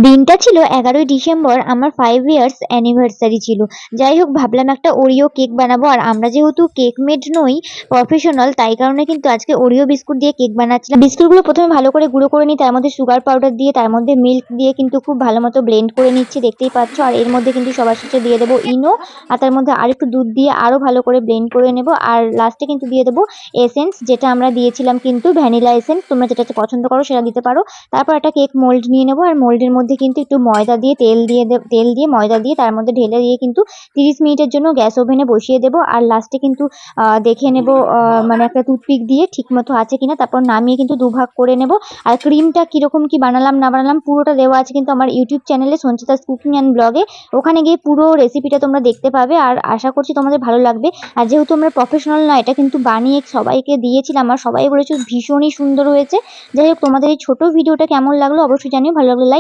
দিনটা ছিল 11ই ডিসেম্বর, আমার 5 ইয়ার্স অ্যানিভার্সারি ছিল। যাই হোক, ভাবলাম একটা ওরিও কেক বানাবো। আর আমরা যেহেতু কেক মেড নই প্রফেশনাল, তাই কারণে কিন্তু আজকে ওরিও বিস্কুট দিয়ে কেক বানাচ্ছিলাম। বিস্কুটগুলো প্রথমে ভালো করে গুঁড়ো করে নিই, তার মধ্যে সুগার পাউডার দিয়ে, তার মধ্যে মিল্ক দিয়ে কিন্তু খুব ভালো মতো ব্লেন্ড করে নিচ্ছি, দেখতেই পাচ্ছ। আর এর মধ্যে কিন্তু সবার শেষে দিয়ে দেবো ইনো, আর তার মধ্যে আরেকটু দুধ দিয়ে আরো ভালো করে ব্লেন্ড করে নেব। আর লাস্টে কিন্তু দিয়ে দেবো এসেন্স, যেটা আমরা দিয়েছিলাম কিন্তু ভ্যানিলা এসেন্স। তোমরা যেটা পছন্দ করো সেটা দিতে পারো। তারপর একটা কেক মোল্ড নিয়ে নেবো, আর মোল্ডের মধ্যে কিন্তু একটু ময়দা দিয়ে তেল দিয়ে ময়দা দিয়ে তার মধ্যে ঢেলে দিয়ে কিন্তু 30 মিনিটের জন্য গ্যাস ওভেনে বসিয়ে দেবো। আর লাস্টে কিন্তু দেখে নেব, মানে একটা টুথপিক দিয়ে ঠিক মতো আছে কিনা। তারপর নামিয়ে কিন্তু দুভাগ করে নেব। আর ক্রিমটা কিরকম কি বানালাম না বানালাম পুরোটা দেওয়া আছে কিন্তু আমার ইউটিউব চ্যানেলে, সঞ্চিতাস কুকিং অ্যান্ড ব্লগে। ওখানে গিয়ে পুরো রেসিপিটা তোমরা দেখতে পাবে। আর আশা করছি তোমাদের ভালো লাগবে। আর যেহেতু আমরা প্রফেশনাল না, এটা কিন্তু বানিয়ে সবাইকে দিয়েছিলাম, আর সবাই বলেছে ভীষণই সুন্দর হয়েছে। যাই হোক, তোমাদের এই ছোট ভিডিওটা কেমন লাগলো অবশ্যই জানিও। ভালো লাগলে লাইক